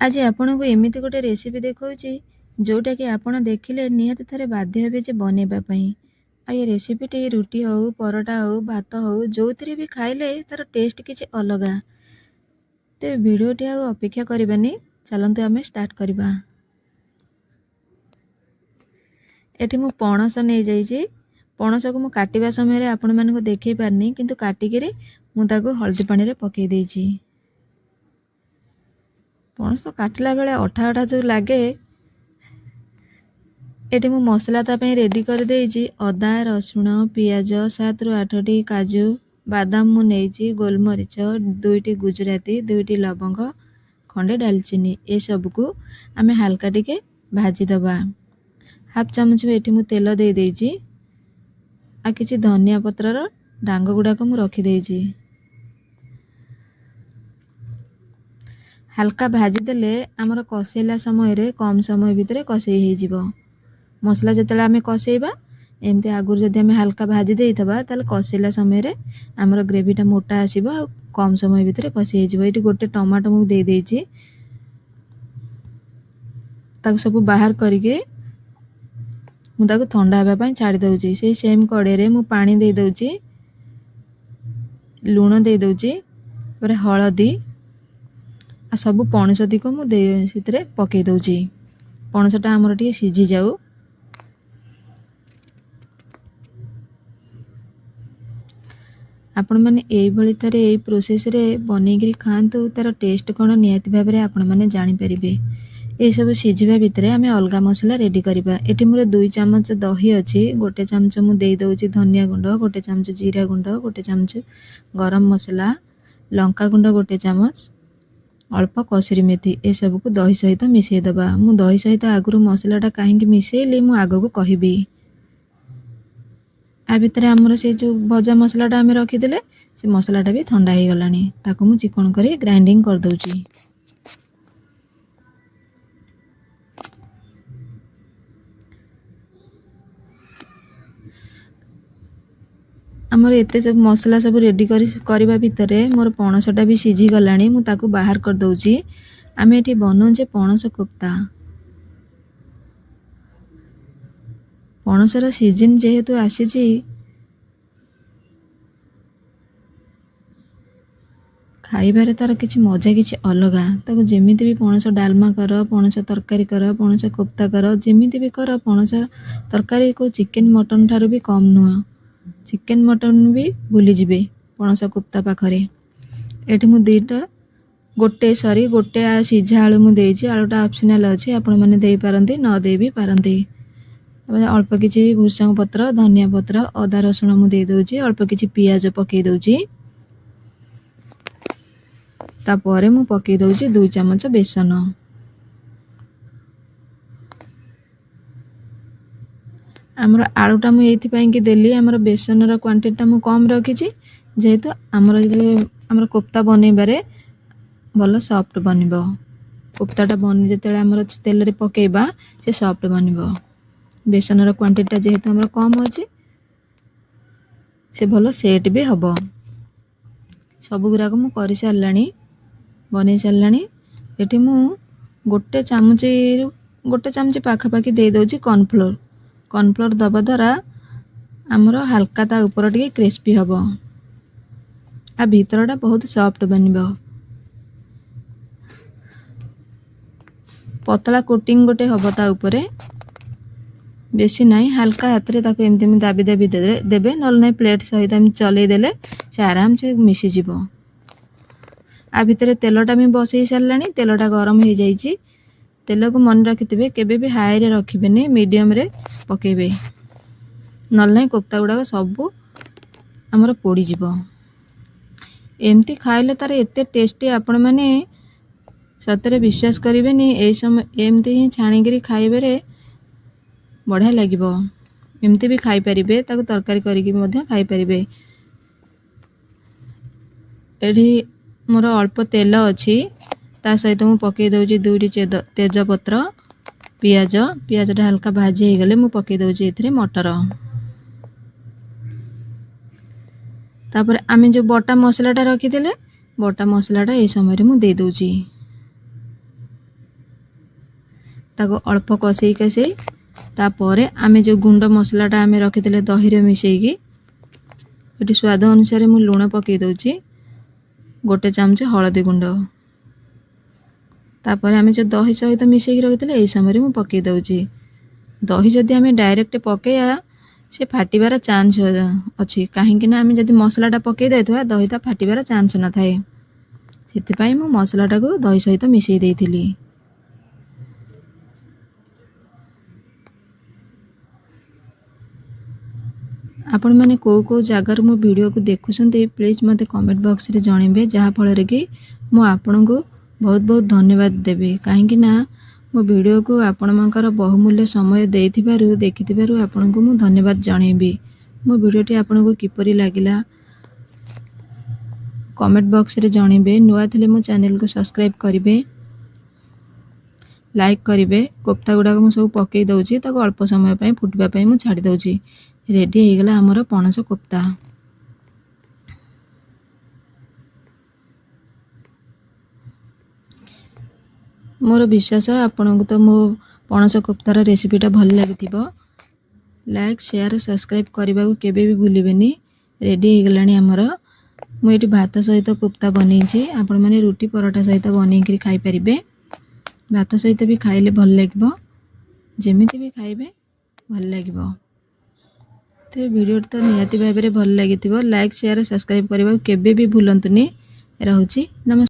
आज आपनको एमिति गोटे रेसिपी देखौछि जोटा कि आपण देखिले निहाती थरे बाध्य हेबे जे बनेबा पई। आ ये रेसिपीटी रुटी हो परोटा हो भात हो जोथिरे भी खाइले तार टेस्ट किछि अलगा। ते भिडियोटी आ अपेक्षा करबानी, चलंतु आमे स्टार्ट करबा। एठी मु पणस नै जाइछि। पणस को मु काटिबा समय रे आपण मानको देखै पारनी, किंतु काटिकेरे मु ताको हळदी पानी रे पकै देइछि। पणस काटला बेले अठा अठा जो लागे। एठी मु मसला ता पई रेडी कर देइछि। अदा रसुण पियाज 7 रु 8 टी काजू बादाम मु नेइछि, गोलमरिच 2 टी गुजराती 2 टी लवंग खंडे दालचीनी ए सब को आमे हल्का टिके भाजी दबा। हाफ चमच एठी मु तेल दे देइछि। आ किछि धनिया पत्र रो डांग गुडा को मु रखी देइछि। हल्का भाजी देले हमर कसेला समय रे कम समय भितरे कसेई हे जिवो। मसला जतले आमे कसेइबा एमते आगुर जदि आमे हल्का भाजी देइथबा ताले कसेला समय रे हमर ग्रेवीटा मोटा आसीबो आ कम समय भितरे कसे हे जिवो। एटी गोटे टमाटो मु दे देइछि। ताको सब बाहर करिके मु ताको ठंडा हेबा पई छाडी दउछि। सेही सेम कड़े रे मु पानी दे दउछि, लूण दे दउछि, पर हळदी आ सब पणसती को मु दे सितरे पके दउछि। पणसटा हमर टिके सिझी जाऊ। आपण माने एई भली तारे एई प्रोसेस रे बनेगिरी खांतु, तार टेस्ट कोन नियति भाबरे आपण माने जानि परिबे। ए सब सिझिबा भितरे आमे अलगा मसला रेडी करिबा। एठी मोर 2 चमच दही अछि। गोटे चमच मु देई दउछि धनिया गुंड, गोटे चमच जीरा गुंड, गोटे चमच गरम मसला, लंका गुंड गोटे चमच, अल्प कसुरी मेथी ए सब को दही सहित मिसै दबा। मु दही सहित आगुरु मसलाटा काहेकि मिसैली मु आगो को कहिबी। आ भितरे हमर से जो भजा मसलाटा आमे रखी देले से मसलाटा भी ठंडा हे गलानी। ताको मु चिकन करी ग्राइंडिंग कर दउछि। हमर एते सब मसला सब रेडी करिबा भितरे मोर पणसटा भी सिझी गलानी। मु ताको बाहर कर दउछि। आमे एठी बनौ जे पणस कोफ्ता। पणसर सीजन जेहेतु आसीछि, खाइबारे तार किछि मजा किछि अलगा। ताको जेमिति भी पणस डालमा कर, पणस तरकारी कर, पणस कोफ्ता कर, जेमिति भी कर, पणस तरकारी को चिकन मटन थारु भी कम नुह। चिकन मटन भी भूली जिबे पणस कोफ्ता पाखरे। एठी मु गोटे सिझा आलू मु देइछि। आलूटा ऑप्शनल अछि, आपण माने देई पारंती न देई भी पारंती। अल्प किछि भुसंग पत्र, धनिया पत्र, अदा रसुण मु देई दउछि, अल्प किछि पियाज पके दउछि। तापरे मु पके दउछि 2 चमच बेसन। हमर आलूटा मु एथि पई कि देली, हमर बेसन रो क्वांटिटी मु कम रखिछि, जेहेतु हमर कोफ्ता बनेबारे भलो सॉफ्ट बनिबो। कोफ्ताटा बनि जेतेले हमर तेल रे पकेबा से सॉफ्ट बनिबो। बेसन रो क्वांटिटी जेहेतु हमर कम अछि, से भलो सेट भी हबो। सब गुरा को मु करि सारलानी, बनै सारलानी। एठी मु गोटे चामच पाखा पाखी दे दउछि कॉर्नफ्लोर। कॉर्नफ्लोर दबा द्वारा हमर हल्का ता ऊपर टिके क्रिस्पी हबो आ भीतरटा बहुत सॉफ्ट बनिबो। पतला कोटिंग गोटे हबो ता ऊपरे, बेसी नाही। हल्का हाथ रे ताको एमते में दाबी दाबी देबे, नल नै प्लेट सहित हम चले देले से आराम से मिसी जिवो। आ भितरे तेलटा में बसई सारलानी। तेलटा गरम हो जाइछि। तेल को मन रखिथिबे, केबे भी हाई रे रखिबेनी, मीडियम रे पकेबे, नल नै कोफ्ता गुडा सब हमर पोड़ी जिवो। एमती खाइले तार एते टेस्टी आपण माने सतरे विश्वास करिवेनी। एई समय एमती ही छाणीगिरी खाइबेरे बढ़िया लागिबो। एमती भी खाई परिबे, ताको तरकारी करिकि मध्य खाई परिबे। एठी मोर अल्प तेल अछि, ता सहित मु पके दउछि 2 टी तेज पत्र, पियाजटा हल्का भाजी हे गले मु पके दउछि एथिरे मटर। तापर आमे जो बटा मसलाटा रखी देले, बटा मसलाटा ए समय रे मु दे दउछि। ताको अल्प कषे कषे तापर आमे जो गुंड मसलाटा आमे रखिते दही रे मिसेकी ये स्वाद अनुसार मु लुण पकई दउची 1 चमच हलदी गुंड तापर आमे जो दही सहित मिसेकी रखिते एई समय मु पकई दउची। दही जदि आमे डायरेक्ट पकईया से फाटिबार चांस अच्छी कहीं ना आमे जदि मसलाटा पकई देथवा दहीटा फाटिबार चांस न थाए सेतिपाई मु मसलाटा को दही सहित मिसेई देइथिली। आपण माने को जगार मो वीडियो को देखुछन्ते प्लीज मते कमेंट बॉक्स रे जणेबे जहा फल कि मु आपण को बहुत बहुत धन्यवाद देबे कहीं ना मो वीडियो को आपण मंकर बहुमूल्य समय देथिबारु देखिथिबारु आपण को मु धन्यवाद जणेबी। मो वीडियोटी आपण को किपरि लागिला कमेंट बॉक्स रे जणेबे। नुआ थिले मो चैनल को सब्सक्राइब करिवे लाइक करिवे। कोफ्ता गुडा को मु सब पकई दउची ताको अल्प समय पई फुटबा पई मु छाडी दउची। रेडी हो गला हमर पणस कोफ्ता। मोर विश्वास आपण को तो मो पणस कोफ्तार रेसिपीटा भल लागिथिबो। लाइक शेयर सब्सक्राइब करबा को केबे भी भूलिबेनी। रेडी हो गलानी हमर मु एटी भात सहित कोफ्ता बनेइछि आपण माने रोटी परोठा सहित बनेइ करी खाइ परिबे। भात सहित भी खाइले भल लागिबो जेमिति भी खाइबे भल लागिबो। तो वीडियो तो निहाती भाबरे भल लागिथिबो। लाइक शेयर सब्सक्राइब करबा को केबे भी भूलंतुनी। रहउछि नमस्कार।